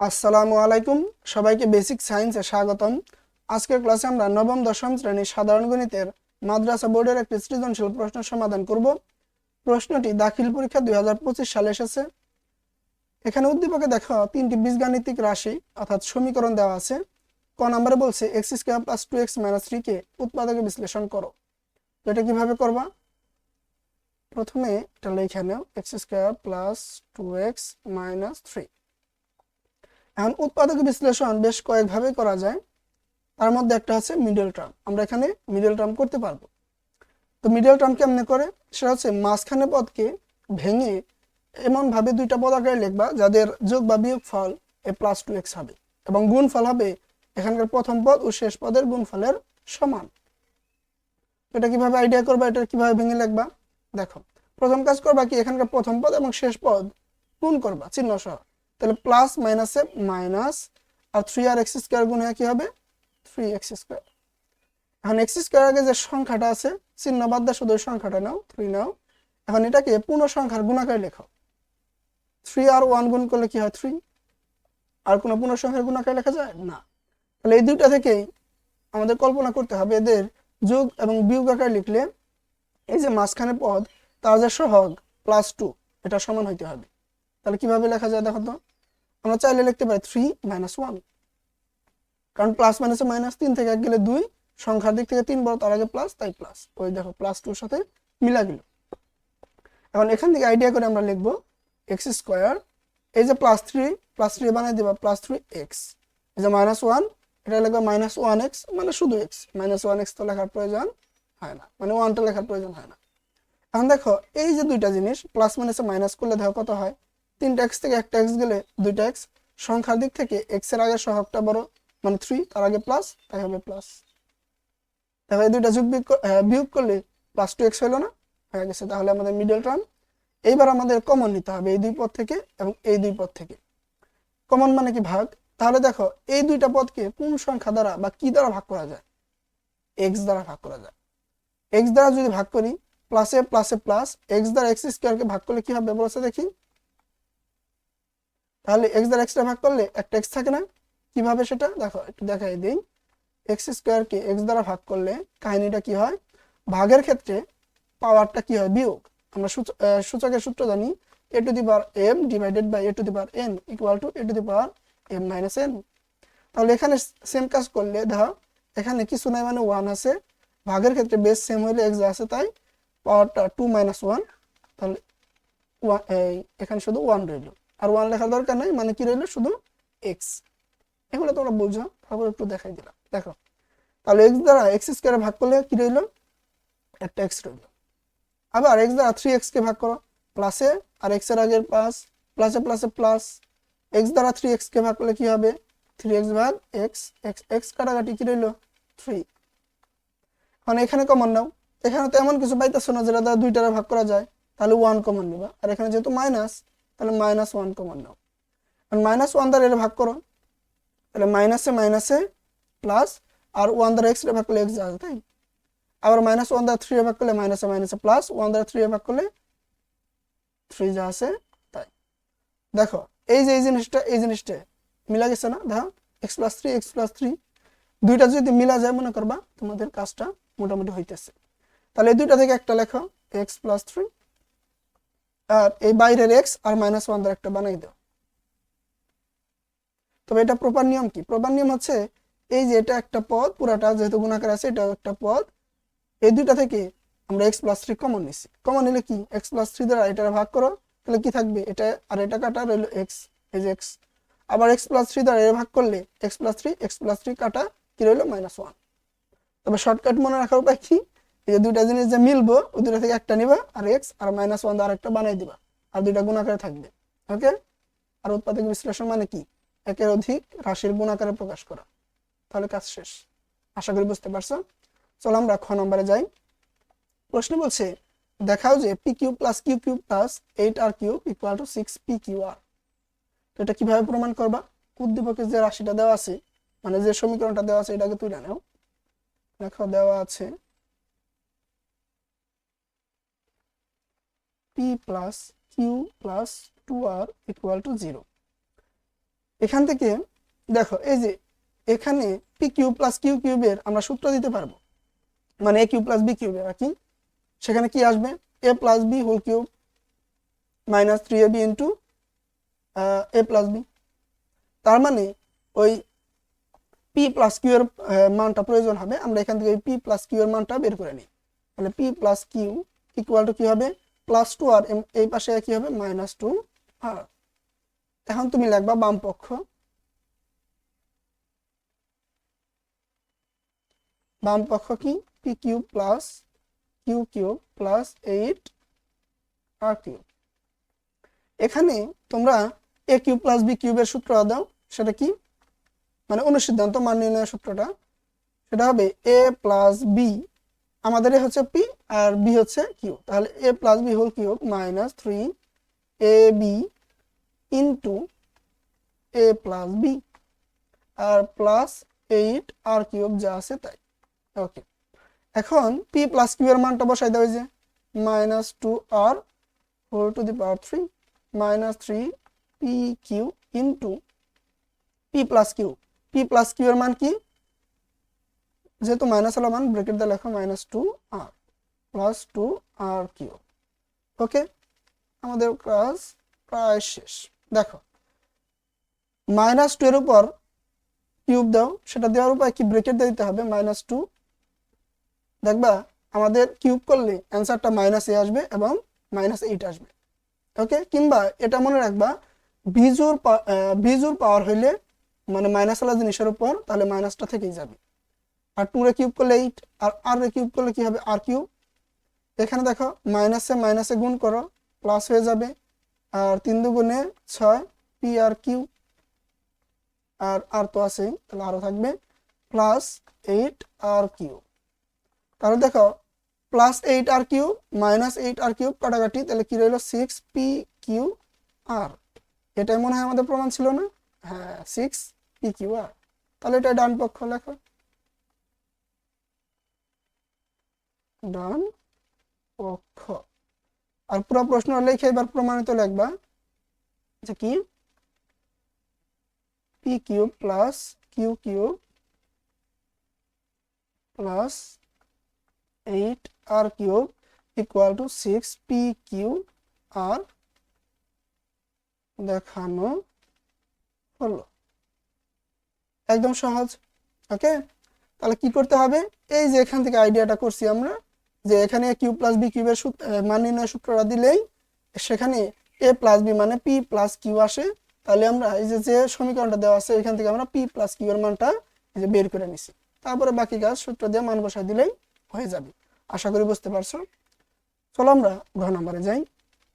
আসসালামু আলাইকুম, সবাইকে বেসিক সায়েন্সে স্বাগতম। আজকের ক্লাসে আমরা নবম দশম শ্রেণীর সাধারণ গণিতের মাদ্রাসা বোর্ডের একটি সৃজনশীল প্রশ্ন সমাধান করব। প্রশ্নটি দাখিল পরীক্ষা 2025 সালে এসেছে। এখানে উদ্দীপকে দেখো তিনটি বীজগাণিতিক রাশি অর্থাৎ সমীকরণ দেওয়া আছে। ক নম্বরে বলছে x square plus 2x minus 3 কে উৎপাদকে বিশ্লেষণ করো। তো এটা কিভাবে করবা? প্রথমে এটা লিখে নাও, x square plus 2x minus 3। এখন উৎপাদক বিশ্লেষণ বেশ কয়েকভাবে করা যায়। তার মধ্যে একটা আছে মিডল টার্ম। আমরা এখানে মিডল টার্ম করতে পারবো। তো মিডল টার্ম কেমনে করে? সেটা হচ্ছে মাঝখানে পদকে ভেঙে এমন ভাবে দুইটা পদ আকারে লিখবা যাদের যোগ বা বিয়োগ ফল a+2x হবে এবং গুণফল হবে এখানকার প্রথম পদ ও শেষ পদের গুণফলের সমান। এটা কিভাবে আইডিয়া করবা, এটা কিভাবে ভেঙে লিখবা? দেখো, প্রথম কাজ করবা কি, এখানকার প্রথম পদ এবং শেষ পদ গুণ করবা চিহ্ন সহ। তাহলে প্লাস মাইনাসে মাইনাস, আর 3 আর এক্স স্কোয়ার গুণ হয়ে কি হবে 3x স্কোয়ার। এখন এক্স স্কোয়ার আগে যে সংখ্যাটা আছে চিহ্ন বাদ দিয়ে শুধু সংখ্যাটা নাও, 3 নাও। এখন এটাকে পূর্ণ সংখ্যার গুণাকারে লেখো। 3 আর 1 গুণ করলে কি হয় 3। আর কোনো পূর্ণ সংখ্যার গুণাকারে লেখা যায় না। তাহলে এই দুইটা থেকেই আমাদের কল্পনা করতে হবে এদের যোগ এবং বিয়োগ আকারে লিখলে এই যে মাঝখানে পদ তার যে সহগ +2 এটা সমান হইতে হবে। তাহলে কিভাবে লেখা যায় দেখো তো। আমরা চাইলে লিখতে পারি 3 - 1, কারণ প্লাস মাইনাসে মাইনাস, 3 থেকে 1 গেলে 2, সংখ্যার দিক থেকে 3 বড়, তার আগে প্লাস, তাই প্লাস। ওই দেখো +2 এর সাথে মিলা গেল। এখন এখান থেকে আইডিয়া করে আমরা লিখবো এক্স স্কোয়ার, এই যে +3 বানাই দেবা +3x, এই যে -1 এটা লিখবা -1x, মানে শুধু x, -1x তো লেখার প্রয়োজন হয় না, মানে 1টা লেখার প্রয়োজন হয় না। এখন দেখো এই যে দুইটা জিনিস প্লাস মাইনাসে মাইনাস করলে দেখো কত হয়, 3টা x থেকে একটা x গেলে 2টা x, সংখ্যার দিক থেকে x এর আগে সহগটা বড় মানে 3, তার আগে প্লাস, তাই হবে প্লাস। দেখো এই দুইটা যোগ বিয়োগ করলে +2x হলো না, হয়ে গেছে। তাহলে আমাদের মিডল টার্ম। এইবার আমাদের কমন নিতে হবে এই দুই পদ থেকে এবং এই দুই পদ থেকে। কমন মানে কি ভাগ। তাহলে দেখো এই দুইটা পদকে কোন সংখ্যা দ্বারা বা কি দ্বারা ভাগ করা যায়? x দ্বারা ভাগ করা যায়। x দ্বারা যদি ভাগ করি, প্লাসে প্লাসে প্লাস, x দ্বারা x স্কয়ারকে ভাগ করলে কি হবে বলছে দেখি। তাহলে x দ্বারা x টা ভাগ করলে একটা x থাকে না? কিভাবে সেটা দেখো, একটু দেখাই দেই। x স্কয়ারকে x দ্বারা ভাগ করলে কাহিনীটা কি হয়, ভাগের ক্ষেত্রে পাওয়ারটা কি হয় বিয়োগ। আমরা সূচকের সূত্র জানি, a to the power m divided by a to the power n equal to a to the power m minus n। তাহলে এখানে সেম কাজ করলে দেখো এখানে কিছু নাই মানে 1 আছে, ভাগের ক্ষেত্রে বেস সেম হইলে x আছে, তাই পাওয়ারটা 2 - 1। তাহলে এখানে শুধু 1 রইল, আর 1 লেখার দরকার নাই, মানে কি রইল শুধু x। এগুলো তোমরা বুঝো, তারপর একটু দেখাই দিলাম। দেখো তাহলে x দ্বারা x স্কয়ারে ভাগ করলে কি রইল, একটা x রইল। আবার x দ্বারা 3x কে ভাগ করো, প্লাসে আর x এর আগের প্লাস, প্লাসে প্লাসে প্লাস, x দ্বারা 3x কে ভাগ করলে কি হবে 3x ভাগ x, x কাটাকাটি কি রইল 3। এখন এখানে কমন নাও, এখানে তো এমন কিছু পাইতেছো না যেটা দ্বারা দুইটারে ভাগ করা যায়, তাহলে 1 কমন নিবা। আর এখানে যেহেতু মাইনাস, তাহলে -1 কমন নাও। আর -1 দ্বারা এটা ভাগ করো, তাহলে মাইনাসে মাইনাসে প্লাস, আর 1 দ্বারা x রে ভাগ করলে x আসে, তাই। আবার -1 দ্বারা 3 এ ভাগ করলে মাইনাসে মাইনাসে প্লাস, 1 দ্বারা 3 এ ভাগ করলে 3 যা আছে তাই। দেখো এই যে এই জিনিসটা মিলা গেছে না, দেখো x+3 দুইটা যদি মিলা যায় মনে করবা তোমাদের কাজটা মোটামুটি হইতেছে। তাহলে এই দুইটা থেকে একটা লেখো x+3, আর এই বাইরের x আর -1 দ্বারা একটা বানাই দাও। তবে এটা প্রপার নিয়ম কি? প্রপার নিয়ম হচ্ছে এই যে এটা একটা পদ, পুরাটা যেহেতু গুণাকার আছে এটা একটা পদ, এই দুইটা থেকে আমরা x+3 কমন নিছি। কমন নিলে কি x+3 দ্বারা এটা ভাগ করো, তাহলে কি থাকবে এটা আর এটা কাটা রইল x, এই যে x। আবার x+3 দ্বারা এটা ভাগ করলে x+3 কাটা কি রইল -1। তবে শর্টকাট মনে রাখার উপায় কি, এই যে দুইটা জিনিস যে মিলবো ওই দুইটা থেকে একটা নিবা আর x আর -1 দ্বারা একটা বানাই দিবা, আর দুইটা গুণাকারে থাকবে। ওকে। আর উৎপাদক বিশ্লেষণ মানে কি, একের অধিক রাশির গুণাকারে প্রকাশ করা। তাহলে কাজ শেষ। আশা করি বুঝতে পারছো। চলো আমরা খ নম্বরে যাই। প্রশ্ন বলছে দেখাও যে pq plus qq plus 8r³ equal to 6pqr। তো এটা কিভাবে প্রমাণ করবা? উদ্দীপকে যে রাশিটা দেওয়া আছে, মানে যে সমীকরণটা দেওয়া আছে এটাকে তুলে নাও। দেখো দেওয়া আছে p plus q plus 2r equal to 0। এখান থেকে দেখো এই যে এখানে পি কিউব প্লাস কিউ কিউবের আমরা সূত্র দিতে পারবো, মানে এ কিউব প্লাস বি কিউবের আর কি। সেখানে কি আসবে, a plus b whole cube minus 3ab into a plus b. তার মানে ওই পি প্লাস কিউ এর মানটা প্রয়োজন হবে, আমরা এখান থেকে পি প্লাস কিউ এর মানটা বের করে নিই। তাহলে P plus Q equal to কি হবে, প্লাস 2r, এই পাশে কি হবে মাইনাস 2r। এখন তুমি লিখবা বাম পক্ষ, বাম পক্ষ কি P cube plus Q cube plus 8r cube. এখানে তোমরা এ কিউব প্লাস বি কিউবের সূত্র দাও, সেটা কি মানে অনুসিদ্ধান্ত মান নির্ণয়ের সূত্রটা, সেটা হবে এ প্লাস বি, আমাদের এ হচ্ছে পি আর বি হচ্ছে কিউ, তাহলে a plus b whole cube minus 3ab into a plus b আর প্লাস 8r কিউব যা আছে তাই। ওকে, এখন পি প্লাস কিউ এর মানটা বসাই দেওয়া যে minus 2r whole to the power 3 minus 3 P Q into P plus Q. P plus Q এর মান কি, যেহেতু মাইনাস হলো মান ব্র্যাকেট দিয়ে লেখো minus 2r plus 2r Q. ওকে, আমাদের ক্লাস প্রায় শেষ। দেখো মাইনাস 2 এর উপর কিউব দাও, সেটা দেওয়ার উপায় কি, ব্র্যাকেট দিয়ে দিতে হবে মাইনাস 2। দেখবা আমাদের কিউব করলে অ্যান্সারটা মাইনাস এ আসবে এবং মাইনাস 8 আসবে। ওকে, কিংবা এটা মনে রাখবা বিজুর পাওয়ার হইলে মানে মাইনাস ওয়ালা জিনিসের উপর, তাহলে মাইনাসটা থেকেই যাবে। আর 2 রে কিউব করলে 8 আর r রে কিউব করলে কি হবে r কিউব। এখানে দেখো মাইনাসে মাইনাসে গুণ করো প্লাস হয়ে যাবে, আর 3 দুগুণে 6 পি আর কিউ, আর আর তো আছেই তাহলে আরো থাকবে প্লাস 8r কিউ। তাহলে দেখো plus 8r cube minus 8r cube কাটাকাটি, তাহলে কি রইল 6p কিউ আর। এটাই মনে হয় আমাদের প্রমাণ ছিল না, হ্যাঁ 6p কিউ আর। তাহলে এটা ডান পক্ষ লেখো, ডান পক্ষ। আর পুরো প্রশ্ন লিখে এবার প্রমাণিত লিখবা যে কি P cube plus Q cube plus 8r cube equal to 6p q r দেখানো হলো। একদম সহজ। ওকে, তাহলে কি করতে হবে, এই যে এখান থেকে আইডিয়াটা করছি আমরা, যে এখানে কিউ প্লাস বি কিউবের মান নির্ণয় সূত্রটা দিলেই সেখানে এ প্লাস বি মানে পি প্লাস কিউ আসে। তাহলে আমরা এই যে সমীকরণটা দেওয়া আছে এখান থেকে আমরা পি প্লাস কিউ এর মানটা এই যে বের করে নিছি, তারপরে বাকি কাজ সূত্র দিয়ে মান বসাই দিলেই হয়ে যাবে। আশা করি বুঝতে পারছো। চলো আমরা ঘ নম্বরে যাই।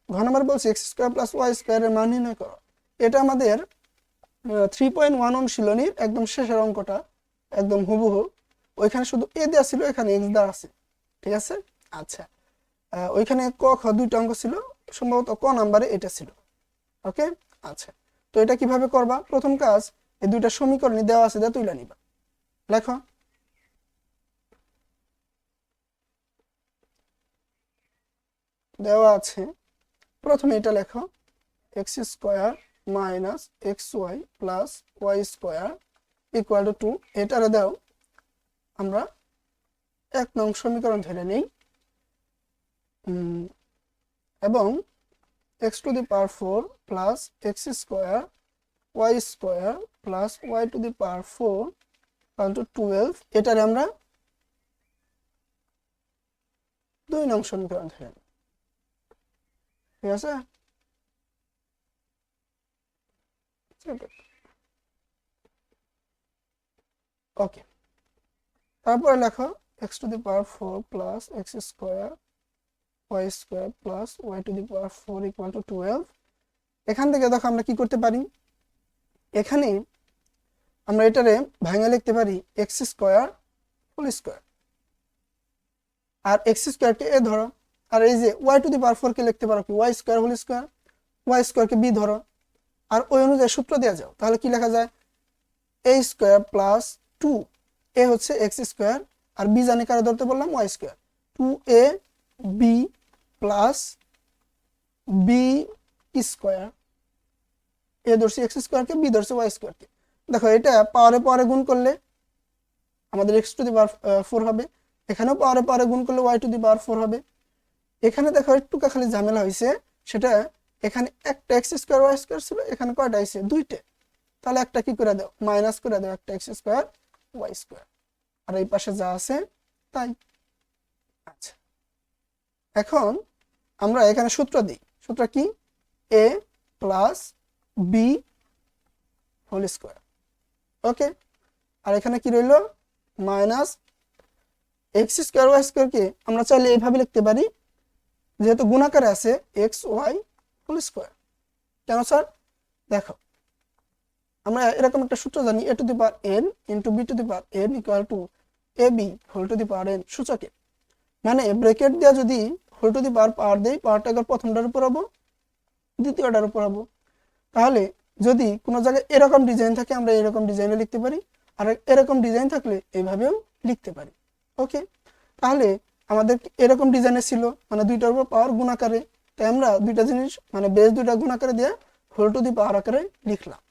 ঘ নম্বর বলছি এক্স স্কোয়ার প্লাস ওয়াই স্কোয়ারের মান নির্ণয় করো। এটা আমাদের 3.1 অনুশীলনীর একদম শেষের অঙ্কটা, একদম হুবহু। ওইখানে শুধু এ দেওয়া ছিল, এখানে এক্স দেওয়া আছে, ঠিক আছে। আচ্ছা, ওইখানে ক খ দুইটা অঙ্ক ছিল, সম্ভবত ক নাম্বারে এটা ছিল। ওকে, আচ্ছা, তো এটা কিভাবে করবা, প্রথম কাজ এই দুইটা সমীকরণই দেওয়া আছে, দিয়ে তুলে নিবা। লেখো দেওয়া আছে, প্রথমে এটা লেখো X square minus X Y plus Y square equal to 2। এটারে দাও আমরা 1 নং সমীকরণ ধরে নেই, এবং X to the power 4 plus X square Y square plus Y to the power 4 equal to 12। এটারে আমরা 2 নং সমীকরণ ধরে নিই, ঠিক আছে। ওকে, তারপরে লেখো X to the power 4 plus X square Y square plus Y to the power 4 equal to 12। এখান থেকে দেখো আমরা কি করতে পারি, এখানে আমরা এটারে ভাঙা লিখতে পারি এক্স স্কোয়ার হোল স্কোয়ার, আর এক্স স্কোয়ারকে এ ধরো, আর এই যে ওয়াই টু দি পাওয়ার 4 কে লিখতে পারো কি y square whole square, y স্কোয়ারকে বি ধরো, আর ওই অনুযায়ী সূত্র দেওয়া যাও। তাহলে কি লেখা যায়, এ স্কোয়ার প্লাস 2 এ হচ্ছে এক্স স্কোয়ার, আর বি জানি কারে ধরতে বললাম y square, 2a b plus b square a ধরছি এক্স স্কোয়ারকে, বি ধরছি ওয়াই স্কোয়ারকে। দেখো এটা পাওয়ারে পাওয়ারে গুণ করলে আমাদের এক্স টু দি পাওয়ার 4 হবে, এখানেও পাওয়ারে পাওয়ারে গুণ করলে ওয়াই টু দি পাওয়ার 4 হবে। এখানে দেখো একটু খালি ঝামেলা হয়েছে, সেটা এখানে একটা এক্স স্কোয়ার ওয়াই স্কোয়ার ছিল, এখানে কয়টা আছে? দুইটা। তাহলে একটা কি করে দাও? মাইনাস করে দাও একটা এক্স স্কোয়ার ওয়াই স্কোয়ার, আর এই পাশে যা আছে তাই। আচ্ছা, এখন আমরা এখানে সূত্র দিই। সূত্র কি? এ প্লাস বি হোল স্কোয়ার। ওকে, আর এখানে কি রইল? মাইনাস এক্স স্কোয়ার ওয়াই স্কোয়ারকে আমরা চাইলে এইভাবে লিখতে পারি, যেহেতু গুণাকারে আছে এক্স ওয়াই হোল স্কোয়ার। কেন স্যার? দেখো আমরা এরকম একটা সূত্র জানি, a to the power n into b to the power n equal to a b whole to the power n সূচকে। মানে ব্র্যাকেট দেওয়া যদি হোল টু দি পাওয়ার দেই, পাওয়ারটা একবার প্রথমটার উপর হবো, দ্বিতীয়টার উপর হবো। তাহলে যদি কোনো জায়গায় এরকম ডিজাইন থাকে আমরা এরকম ডিজাইনে লিখতে পারি, আর এরকম ডিজাইন থাকলে এইভাবেও লিখতে পারি। ওকে, তাহলে আমাদের এরকম ডিজাইনে ছিল, মানে দুইটার উপর পাওয়ার গুণাকারে, তাই আমরা দুইটা জিনিস মানে বেস দুইটা গুণাকারে দিয়ে হোল টু দি পাওয়ার আকারে লিখলাম।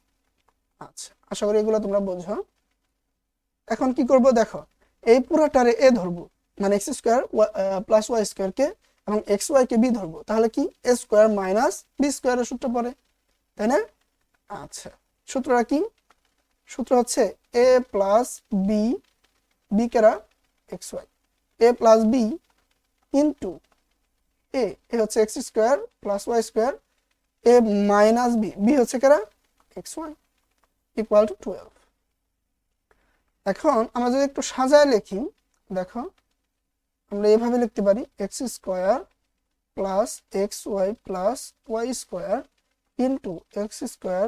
আচ্ছা, আশা করি এগুলো তোমরা বোঝো। এখন কি করব? দেখো এই পুরাটারে এ ধরবো, মানে এক্স স্কোয়ার প্লাস ওয়াই স্কোয়ারকে, এবং এক্স ওয়াই কে বি ধরবো, তাহলে কি এ স্কোয়ার মাইনাস বি স্কোয়ারের সূত্র পড়ে, তাই না? আচ্ছা, সূত্রটা কি? সূত্র হচ্ছে এ প্লাস বি, বি কেরা x y, a plus b into a, a হচ্ছে x square plus Y square, a minus b, b হচ্ছে কেরা এক্স ওয়াই ইকুয়াল টু 12। এখন আমরা যদি একটু সাজায় লিখি, দেখো আমরা এভাবে লিখতে পারি X square plus X Y plus Y square into X square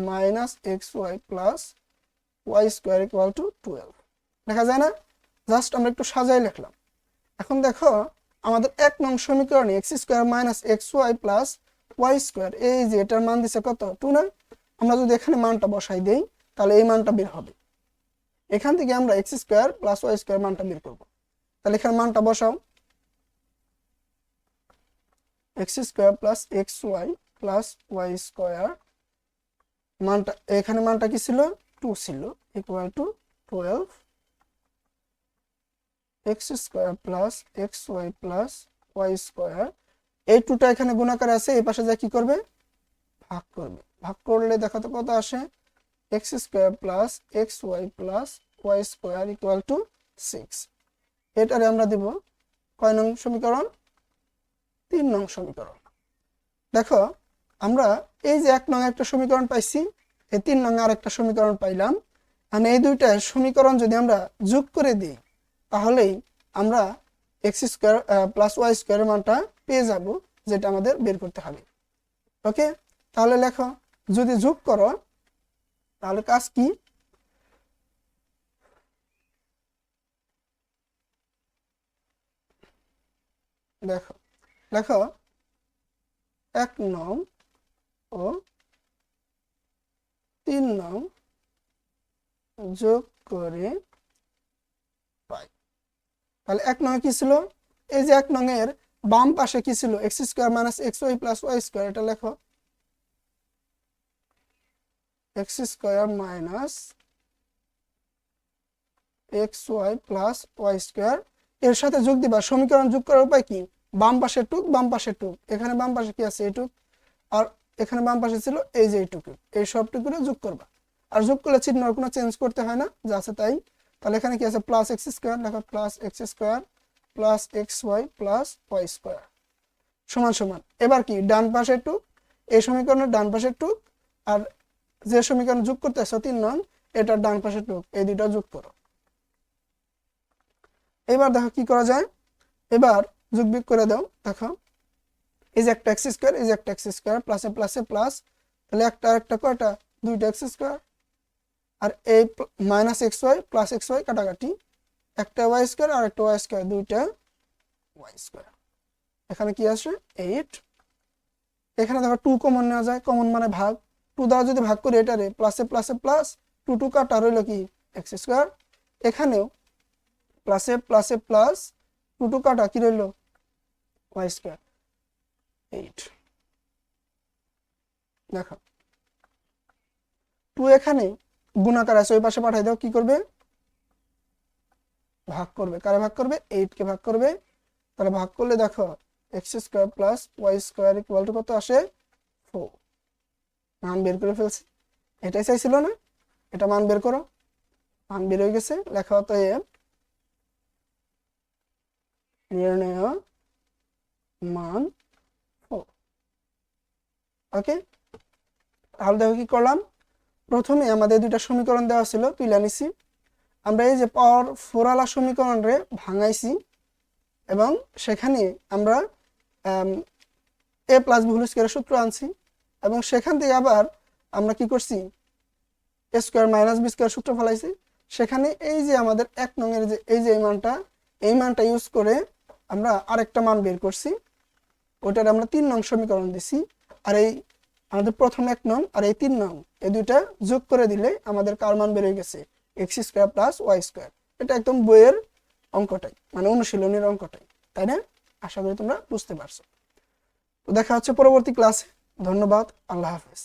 minus X Y plus Y square equal to 12। দেখা যায় না? জাস্ট আমরা একটু সাজায় লিখলাম। এখন দেখো আমাদের 1 নং সমীকরণে X square minus X Y plus Y square, এই যে এটার মান দিছে কত? 2 না? আমরা যদি এখানে মানটা বসাই দেই তাহলে এই মানটা বের হবে। এখান থেকে আমরা X square plus Y square মানটা বের করবো। তাহলে এখানে মানটা বসাও, X square plus X Y plus Y square, মানটা এখানে মানটা কি ছিল? 2 ছিল, equal to 12 X square plus X Y plus Y square. এই 2টা এখানে গুণাকারে আছে, এই পাশে যা কি করবে? ভাগ করবে। ভাগ করলে দেখো তো কত আসে? X square plus X Y plus Y square equal to 6। এটারে আমরা দিব কয় নং সমীকরণ? 3 নং সমীকরণ। দেখো আমরা এই যে 1 নং একটা সমীকরণ পাইছি, এই 3 নং আর একটা সমীকরণ পাইলাম, মানে এই দুইটা সমীকরণ যদি আমরা যোগ করে দিই তাহলেই আমরা এক্স স্কোয়ার প্লাস ওয়াই স্কোয়ারের মানটা পেয়ে যাব, যেটা আমাদের বের করতে হবে। ওকে, তাহলে লেখো যদি যোগ করো তাহলে কাজ কি? দেখো লেখো 1 নং ও 3 নং যোগ করে পাই। তাহলে 1 নং কি ছিল? এই যে 1 নং এর বাম পাশে কি ছিল? X square minus X Y plus Y square, এটা লেখো X square minus X Y plus Y square, এর সাথে যোগ দিবা। সমীকরণ যোগ করার উপায় কি? বাম পাশে টুক বাম পাশে টুক, এখানে বাম পাশে কি আছে? এইটুক, আর এখানে বাম পাশে ছিল এই যে এইটুকু, এই সবটুকুরে যোগ করবা। আর যোগ করলে চিহ্ন কোনো চেঞ্জ করতে হয় না, যা আছে তাই। তাহলে এখানে কি আছে? প্লাস এক্স স্কোয়ার, লেখো plus X square plus X Y plus Y square সমান সমান। এবার কি? ডান পাশে টুক, এই সমীকরণের ডান পাশে টুক, আর যে সমীকরণ যোগ করতেছো 3 নং, এটার ডান পাশে টুক, এই দুটো যোগ করো। এবার দেখো কি করা যায়। এবার যোগ বিয়োগ করে দাও। দেখো এই যে একটা এক্স স্কোয়ার, এই যে একটা এক্স স্কোয়ার, প্লাসে প্লাসে প্লাস, তাহলে একটা একটা কয়টা? 2টা এক্স স্কোয়ার, আর এই minus X Y plus X Y কাটাকাটি, একটা ওয়াই স্কোয়ার আর একটা ওয়াই স্কোয়ার, 2টা ওয়াই স্কোয়ার। এখানে কি আসে? 8। এখানে দেখো 2 কমন নেওয়া যায়, কমন মানে ভাগ, 2 দ্বারা যদি ভাগ করি এটারে প্লাসে প্লাসে প্লাস, 2 2 কাটা রইল কি? X square. এখানেও প্লাসে প্লাসে প্লাস, 2 2 কাটা কি রইল? Y square 8। দেখো 2 এখানে গুণাকার আছে ওই পাশে পাঠাই দাও, কি করবে ভাগ করবে, কারে ভাগ করবে 8 কে ভাগ করবে। তাহলে ভাগ করলে দেখো x² plus y² equal to কত আসে 4। মান বের করে ফেলছি, এটাই চাইছিল না, এটা মান বের করো, মান বের হয়ে গেছে। লেখা অতএব নির্ণয় মান 4। ওকে, তাহলে দেখো কি করলাম, প্রথমে আমাদের দুইটা সমীকরণ দেওয়া ছিল তুলে নিছি, আমরা এই যে পাওয়ার 4 আলা সমীকরণ রে ভাঙাইছি এবং সেখানে আমরা a প্লাস b হোল স্কয়ারের সূত্র আনছি এবং সেখান থেকে আবার আমরা কি করছি a square minus b square সূত্র ফলাইছি। সেখানে এই যে আমাদের 1 নং এর যে এই যে এই মানটা ইউজ করে আমরা আরেকটা মান বের করছি, ওটার আমরা 3 নং সমীকরণ দিছি। আর এই আমাদের প্রথম 1 নং আর এই 3 নং এই দুইটা যোগ করে দিলে আমাদের কার মান বের হয়ে গেছে x² প্লাস y²। এটা একদম বইয়ের অঙ্কটাই, মানে অনুশীলনের অঙ্কটাই, তাই না? আশা করি তোমরা বুঝতে পারছো। তো দেখা হচ্ছে পরবর্তী ক্লাসে। ধন্যবাদ, আল্লাহ হাফেজ।